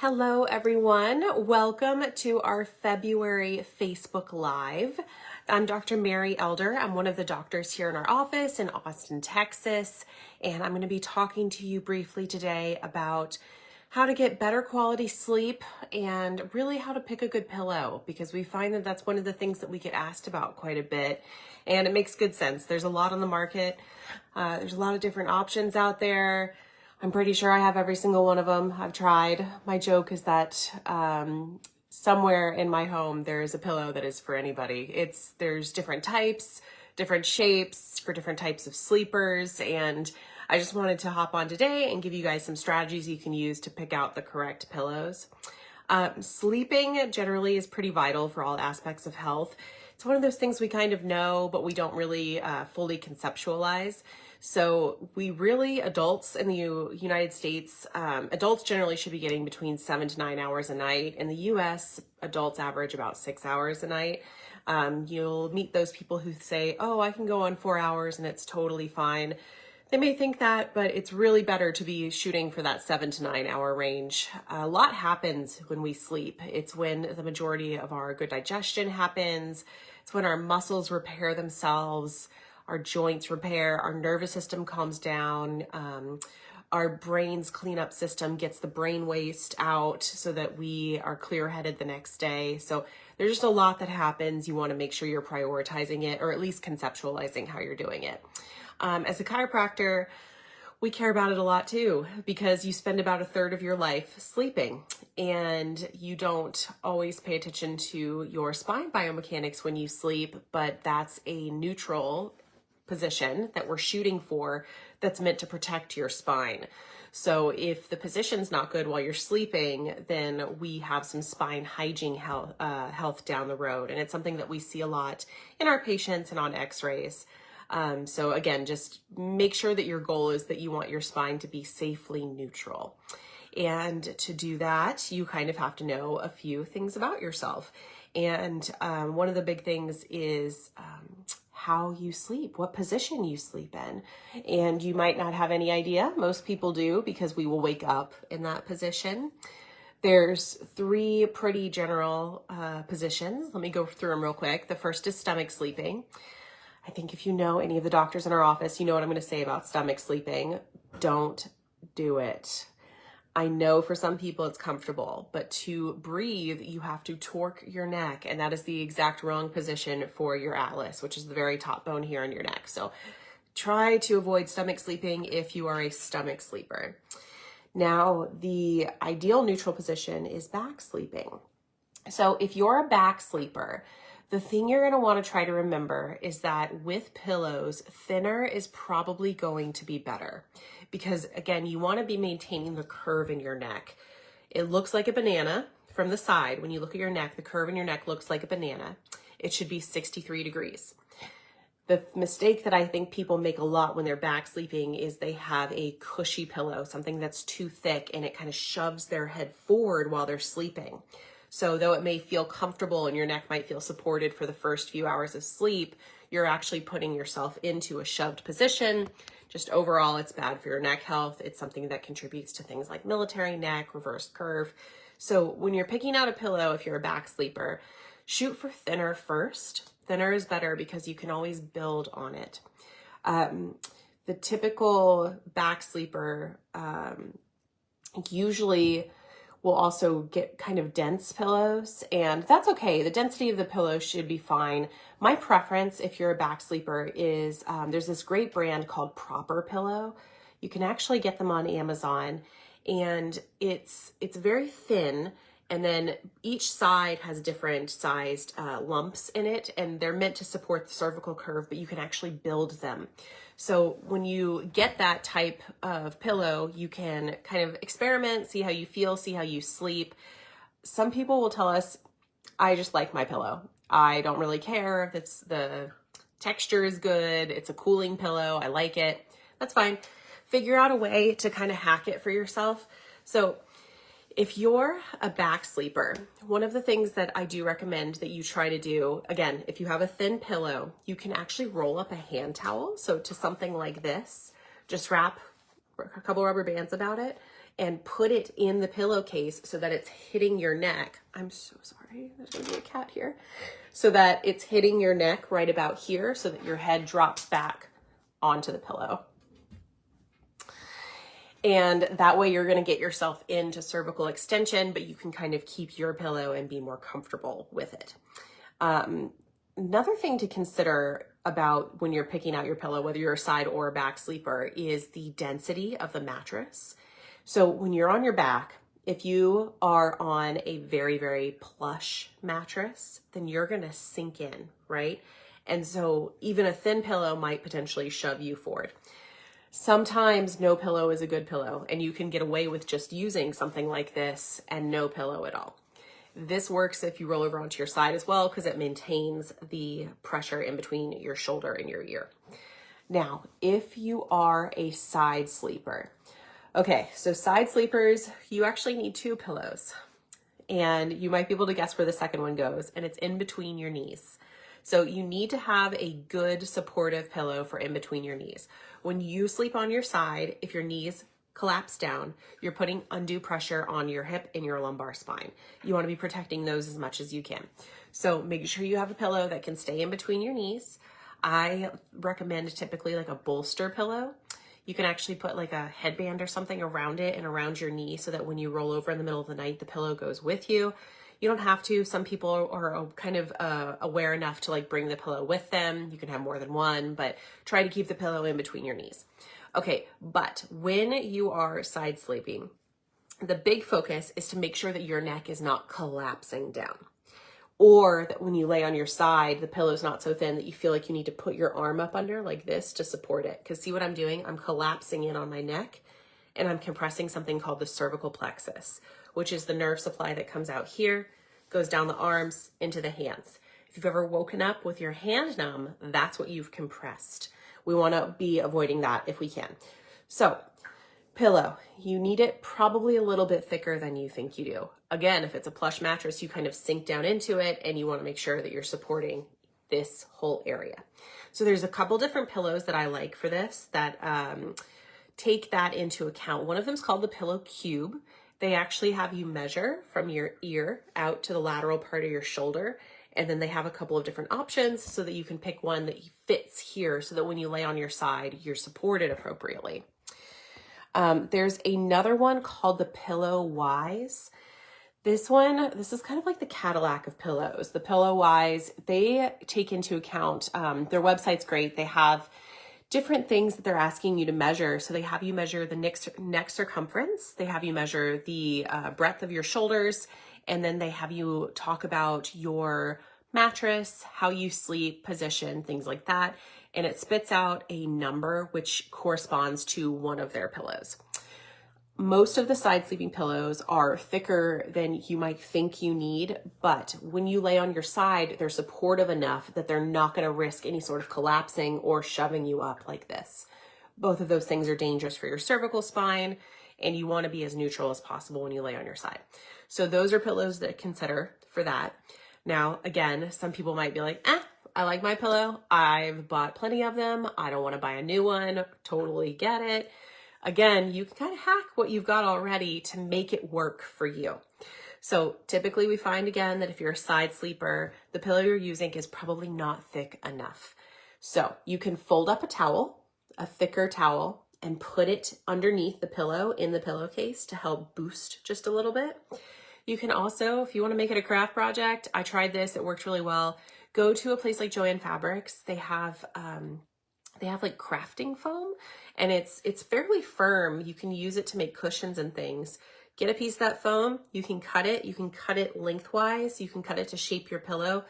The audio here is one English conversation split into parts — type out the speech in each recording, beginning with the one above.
Hello, everyone. Welcome to our February Facebook Live. I'm Dr. Mary Elder. I'm one of the doctors here in our office in Austin, Texas, and I'm going to be talking to you briefly today about how to get better quality sleep and really how to pick a good pillow, because we find that that's one of the things that we get asked about quite a bit, and it makes good sense. There's a lot on the market. There's a lot of different options out there. I'm pretty sure I have every single one of them. I've tried. My joke is that somewhere in my home there is a pillow that is for anybody. There's different types, different shapes for different types of sleepers, and I just wanted to hop on today and give you guys some strategies you can use to pick out the correct pillows. Sleeping generally is pretty vital for all aspects of health. It's one of those things we kind of know, but we don't really fully conceptualize. So adults in the United States, adults generally should be getting between 7 to 9 hours a night. In the US, adults average about 6 hours a night. You'll meet those people who say, oh, I can go on 4 hours and it's totally fine. They may think that, but it's really better to be shooting for that 7 to 9 hour range. A lot happens when we sleep. It's when the majority of our good digestion happens. It's when our muscles repair themselves, our joints repair, our nervous system calms down, our brain's cleanup system gets the brain waste out so that we are clear-headed the next day. So there's just a lot that happens. You want to make sure you're prioritizing it, or at least conceptualizing how you're doing it. As a chiropractor, we care about it a lot too, because you spend about a third of your life sleeping, and you don't always pay attention to your spine biomechanics when you sleep, but that's a neutral position that we're shooting for that's meant to protect your spine. So if the position's not good while you're sleeping, then we have some spine hygiene health down the road. And it's something that we see a lot in our patients and on x-rays. So again, just make sure that your goal is that you want your spine to be safely neutral. And to do that, you kind of have to know a few things about yourself. And one of the big things is how you sleep, what position you sleep in. And you might not have any idea. Most people do, because we will wake up in that position. There's 3 pretty general positions. Let me go through them real quick. The first is stomach sleeping. I think if you know any of the doctors in our office, you know what I'm going to say about stomach sleeping. Don't do it. I know for some people it's comfortable, but to breathe, you have to torque your neck, and that is the exact wrong position for your atlas, which is the very top bone here in your neck. So try to avoid stomach sleeping if you are a stomach sleeper. Now, the ideal neutral position is back sleeping. So if you're a back sleeper, the thing you're going to want to try to remember is that with pillows, thinner is probably going to be better, because again, you want to be maintaining the curve in your neck. It looks like a banana from the side. When you look at your neck, the curve in your neck looks like a banana. It should be 63 degrees. The mistake that I think people make a lot when they're back sleeping is they have a cushy pillow, something that's too thick, and it kind of shoves their head forward while they're sleeping. So though it may feel comfortable and your neck might feel supported for the first few hours of sleep, you're actually putting yourself into a shoved position. Just overall, it's bad for your neck health. It's something that contributes to things like military neck, reverse curve. So when you're picking out a pillow, if you're a back sleeper, shoot for thinner first. Thinner is better because you can always build on it. The typical back sleeper usually will also get kind of dense pillows, and that's okay. The density of the pillow should be fine. My preference, if you're a back sleeper, is there's this great brand called Proper Pillow. You can actually get them on Amazon, and it's very thin, and then each side has different sized lumps in it, and they're meant to support the cervical curve, but you can actually build them. So when you get that type of pillow, you can kind of experiment, see how you feel, see how you sleep. Some people will tell us, I just like my pillow. I don't really care if it's the texture is good, it's a cooling pillow, I like it. That's fine. Figure out a way to kind of hack it for yourself. So if you're a back sleeper, one of the things that I do recommend that you try to do, again, if you have a thin pillow, you can actually roll up a hand towel. So to something like this, just wrap a couple rubber bands about it and put it in the pillowcase so that it's hitting your neck. I'm so sorry, there's gonna be a cat here. So that it's hitting your neck right about here so that your head drops back onto the pillow. And that way you're gonna get yourself into cervical extension, but you can kind of keep your pillow and be more comfortable with it. Another thing to consider about when you're picking out your pillow, whether you're a side or a back sleeper, is the density of the mattress. So when you're on your back, if you are on a very, very plush mattress, then you're gonna sink in, right? And so even a thin pillow might potentially shove you forward. Sometimes no pillow is a good pillow, and you can get away with just using something like this and no pillow at all. This works if you roll over onto your side as well, because it maintains the pressure in between your shoulder and your ear. Now, if you are a side sleeper, okay, so side sleepers, you actually need 2 pillows, and you might be able to guess where the second one goes, and it's in between your knees. So you need to have a good supportive pillow for in between your knees. When you sleep on your side, if your knees collapse down, you're putting undue pressure on your hip and your lumbar spine. You want to be protecting those as much as you can. So make sure you have a pillow that can stay in between your knees. I recommend typically like a bolster pillow. You can actually put like a headband or something around it and around your knee so that when you roll over in the middle of the night, the pillow goes with you. You don't have to. Some people are kind of aware enough to like bring the pillow with them. You can have more than one, but try to keep the pillow in between your knees. Okay, but when you are side sleeping, the big focus is to make sure that your neck is not collapsing down, or that when you lay on your side, the pillow is not so thin that you feel like you need to put your arm up under like this to support it. Because see what I'm doing? I'm collapsing in on my neck and I'm compressing something called the cervical plexus, which is the nerve supply that comes out here, goes down the arms into the hands. If you've ever woken up with your hand numb, that's what you've compressed. We want to be avoiding that if we can. So pillow, you need it probably a little bit thicker than you think you do. Again, if it's a plush mattress, you kind of sink down into it and you want to make sure that you're supporting this whole area. So there's a couple different pillows that I like for this that take that into account. One of them is called the Pillow Cube. They actually have you measure from your ear out to the lateral part of your shoulder. And then they have a couple of different options so that you can pick one that fits here so that when you lay on your side, you're supported appropriately. There's another one called the Pillow Wise. This is kind of like the Cadillac of pillows. The Pillow Wise, they take into account, their website's great. They have different things that they're asking you to measure. So they have you measure the neck circumference. They have you measure the breadth of your shoulders. And then they have you talk about your mattress, how you sleep, position, things like that. And it spits out a number which corresponds to one of their pillows. Most of the side sleeping pillows are thicker than you might think you need, but when you lay on your side, they're supportive enough that they're not going to risk any sort of collapsing or shoving you up like this. Both of those things are dangerous for your cervical spine, and you want to be as neutral as possible when you lay on your side. So those are pillows that consider for that. Now, again, some people might be like, I like my pillow. I've bought plenty of them. I don't want to buy a new one. Totally get it. Again, you can kind of hack what you've got already to make it work for you. So typically we find again that if you're a side sleeper, the pillow you're using is probably not thick enough. So you can fold up a towel, a thicker towel, and put it underneath the pillow in the pillowcase to help boost just a little bit. You can also, if you want to make it a craft project, I tried this, it worked really well. Go to a place like Joann Fabrics. They have like crafting foam, and it's fairly firm. You can use it to make cushions and things. Get a piece of that foam, you can cut it lengthwise, you can cut it to shape your pillow,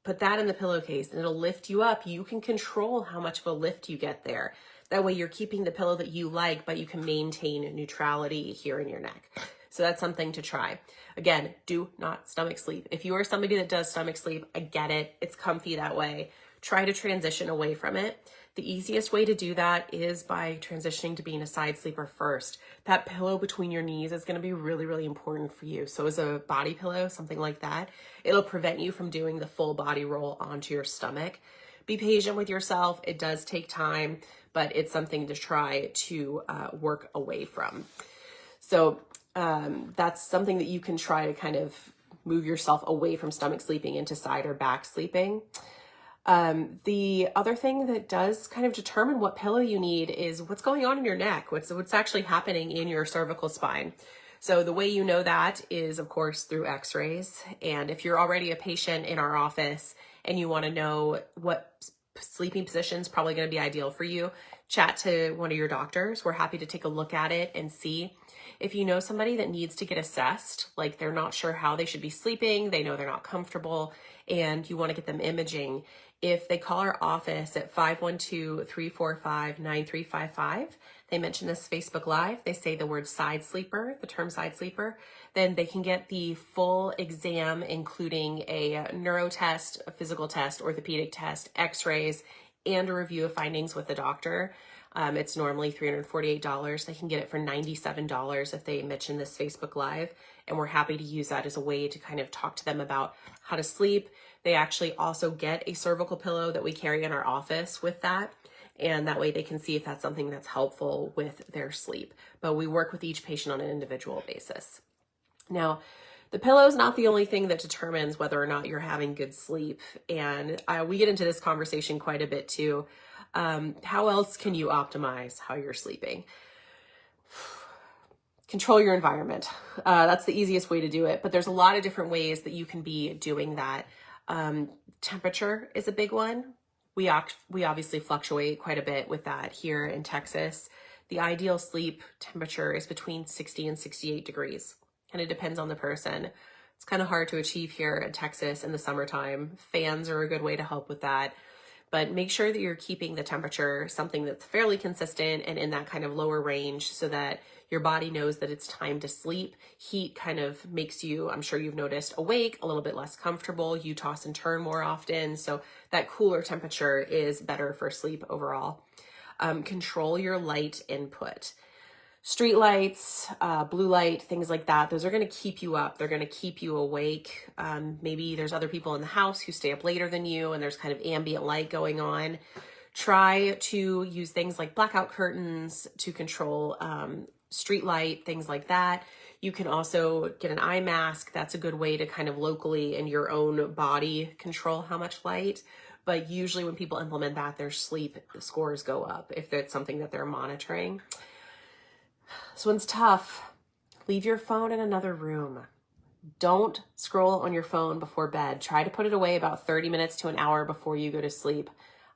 put that in the pillowcase and it'll lift you up. You can control how much of a lift you get there. That way you're keeping the pillow that you like, but you can maintain neutrality here in your neck. So that's something to try. Again, do not stomach sleep. If you are somebody that does stomach sleep, I get it. It's comfy that way. Try to transition away from it. The easiest way to do that is by transitioning to being a side sleeper first. That pillow between your knees is going to be really, really important for you. So as a body pillow, something like that, it'll prevent you from doing the full body roll onto your stomach. Be patient with yourself. It does take time, but it's something to try to work away from. So that's something that you can try to kind of move yourself away from stomach sleeping into side or back sleeping. The other thing that does kind of determine what pillow you need is what's going on in your neck, what's actually happening in your cervical spine. So the way you know that is, of course, through x-rays. And if you're already a patient in our office and you want to know what sleeping position is probably going to be ideal for you, chat to one of your doctors. We're happy to take a look at it and see. If you know somebody that needs to get assessed, like they're not sure how they should be sleeping, they know they're not comfortable, and you want to get them imaging, if they call our office at 512-345-9355, they mention this Facebook Live, they say the word side sleeper, the term side sleeper, then they can get the full exam, including a neuro test, a physical test, orthopedic test, x-rays, and a review of findings with the doctor. It's normally $348. They can get it for $97 if they mention this Facebook Live. And we're happy to use that as a way to kind of talk to them about how to sleep. They actually also get a cervical pillow that we carry in our office with that. And that way they can see if that's something that's helpful with their sleep. But we work with each patient on an individual basis. Now, the pillow is not the only thing that determines whether or not you're having good sleep. And we get into this conversation quite a bit too. How else can you optimize how you're sleeping? Control your environment. That's the easiest way to do it, but there's a lot of different ways that you can be doing that. Temperature is a big one. We obviously fluctuate quite a bit with that here in Texas. The ideal sleep temperature is between 60 and 68 degrees. Kind of depends on the person. It's kind of hard to achieve here in Texas in the summertime. Fans are a good way to help with that. But make sure that you're keeping the temperature something that's fairly consistent and in that kind of lower range so that your body knows that it's time to sleep. Heat kind of makes you, I'm sure you've noticed, awake, a little bit less comfortable. You toss and turn more often. So that cooler temperature is better for sleep overall. Control your light input. Street lights, blue light, things like that, those are going to keep you up. They're going to keep you awake. Maybe there's other people in the house who stay up later than you and there's kind of ambient light going on. Try to use things like blackout curtains to control street light, things like that. You can also get an eye mask. That's a good way to kind of locally in your own body control how much light. But usually when people implement that, their sleep scores go up if it's something that they're monitoring. This one's tough. Leave your phone in another room. Don't scroll on your phone before bed. Try to put it away about 30 minutes to an hour before you go to sleep.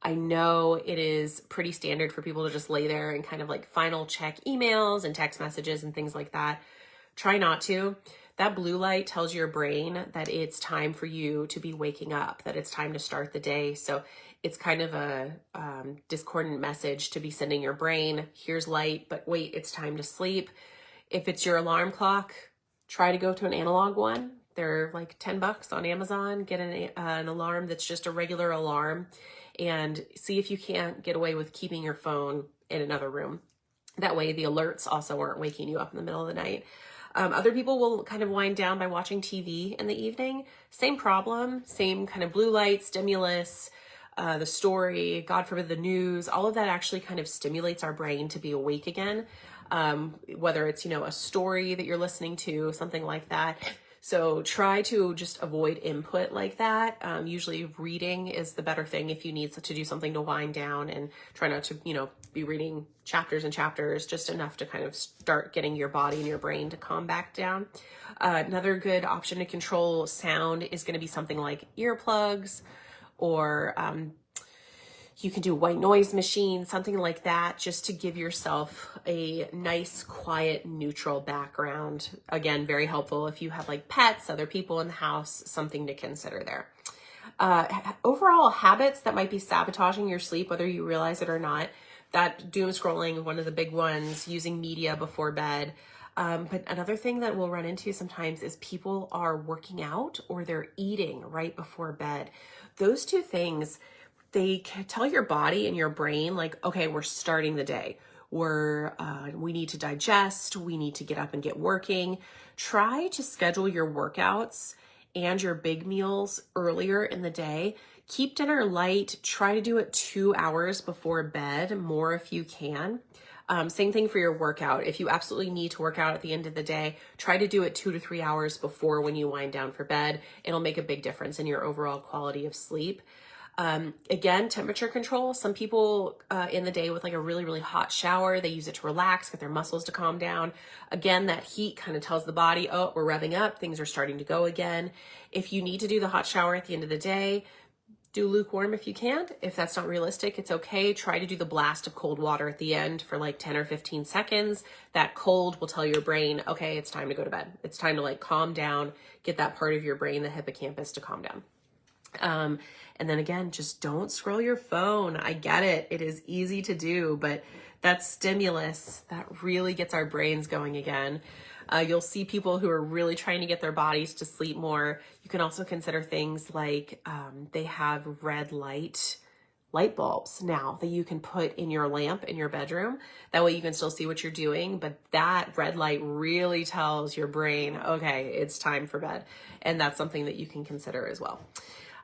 I know it is pretty standard for people to just lay there and kind of like final check emails and text messages and things like that. Try not to. That blue light tells your brain that it's time for you to be waking up, that it's time to start the day. So it's kind of a discordant message to be sending your brain. Here's light, but wait, it's time to sleep. If it's your alarm clock, try to go to an analog one. They're like $10 on Amazon. Get an alarm that's just a regular alarm and see if you can't get away with keeping your phone in another room. That way the alerts also aren't waking you up in the middle of the night. Other people will kind of wind down by watching TV in the evening. Same problem, same kind of blue light, stimulus, the story, God forbid the news, all of that actually kind of stimulates our brain to be awake again. Whether it's, a story that you're listening to, something like that. So try to just avoid input like that. Usually reading is the better thing if you need to do something to wind down, and try not to, be reading chapters and chapters, just enough to kind of start getting your body and your brain to calm back down. Another good option to control sound is going to be something like earplugs, or you can do a white noise machine, something like that, just to give yourself a nice, quiet, neutral background. Again, very helpful if you have like pets, other people in the house, something to consider there. Overall habits that might be sabotaging your sleep, whether you realize it or not, that doom scrolling, one of the big ones, using media before bed. But another thing that we'll run into sometimes is people are working out or they're eating right before bed. Those two things, they can tell your body and your brain like, okay, we're starting the day. We need to digest. We need to get up and get working. Try to schedule your workouts and your big meals earlier in the day. Keep dinner light. Try to do it 2 hours before bed, more if you can. Same thing for your workout. If you absolutely need to work out at the end of the day, try to do it 2 to 3 hours before when you wind down for bed. It'll make a big difference in your overall quality of sleep. Again, temperature control. Some people in the day with like a really, really hot shower, they use it to relax, get their muscles to calm down. Again, that heat kind of tells the body, oh, we're revving up, things are starting to go again. If you need to do the hot shower at the end of the day, do lukewarm if you can. If that's not realistic, it's okay. Try to do the blast of cold water at the end for like 10 or 15 seconds. That cold will tell your brain, okay, it's time to go to bed. It's time to like calm down, get that part of your brain, the hippocampus, to calm down. And then again, just don't scroll your phone. I get it. It is easy to do, but that stimulus, that really gets our brains going again. You'll see people who are really trying to get their bodies to sleep more. You can also consider things like they have red light bulbs now that you can put in your lamp in your bedroom. That way you can still see what you're doing, but that red light really tells your brain, okay, it's time for bed. And that's something that you can consider as well.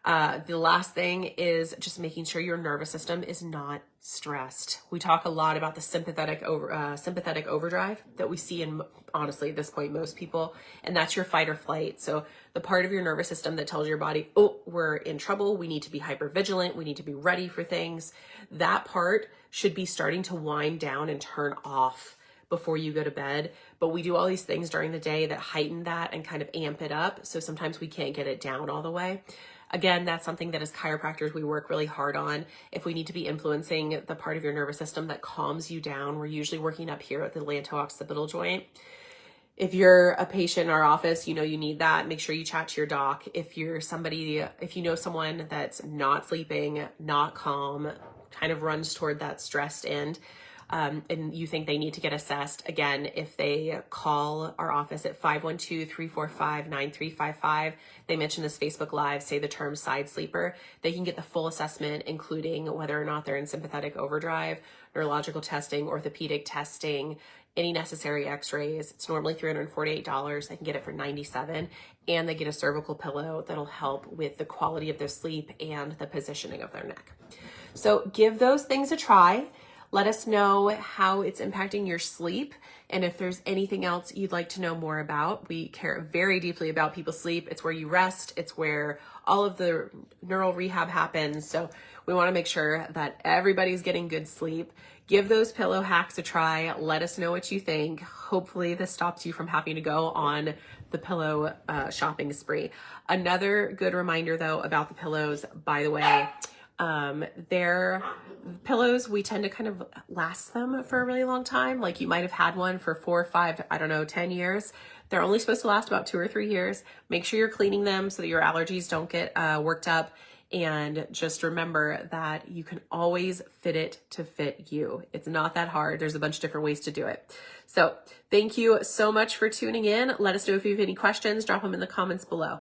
The last thing is just making sure your nervous system is not stressed. We talk a lot about the sympathetic overdrive that we see in, honestly, at this point, most people, and that's your fight or flight. So the part of your nervous system that tells your body, oh, we're in trouble, we need to be hypervigilant, we need to be ready for things. That part should be starting to wind down and turn off before you go to bed. But we do all these things during the day that heighten that and kind of amp it up. So sometimes we can't get it down all the way. Again, that's something that as chiropractors, we work really hard on. If we need to be influencing the part of your nervous system that calms you down, we're usually working up here at the atlanto-occipital joint. If you're a patient in our office, you know you need that. Make sure you chat to your doc. If you know someone that's not sleeping, not calm, kind of runs toward that stressed end, and you think they need to get assessed, again, if they call our office at 512-345-9355, they mention this Facebook Live, say the term side sleeper, they can get the full assessment, including whether or not they're in sympathetic overdrive, neurological testing, orthopedic testing, any necessary x-rays. It's normally $348. They can get it for $97, and they get a cervical pillow that'll help with the quality of their sleep and the positioning of their neck. So give those things a try. Let us know how it's impacting your sleep, and if there's anything else you'd like to know more about. We care very deeply about people's sleep. It's where you rest. It's where all of the neural rehab happens. So we want to make sure that everybody's getting good sleep. Give those pillow hacks a try. Let us know what you think. Hopefully this stops you from having to go on the pillow shopping spree. Another good reminder though about the pillows, by the way, their pillows, we tend to kind of last them for a really long time. Like you might have had one for 4 or 5, 10 years. They're only supposed to last about 2 or 3 years. Make sure you're cleaning them so that your allergies don't get worked up. And just remember that you can always fit it to fit you. It's not that hard. There's a bunch of different ways to do it. So thank you so much for tuning in. Let us know if you have any questions. Drop them in the comments below.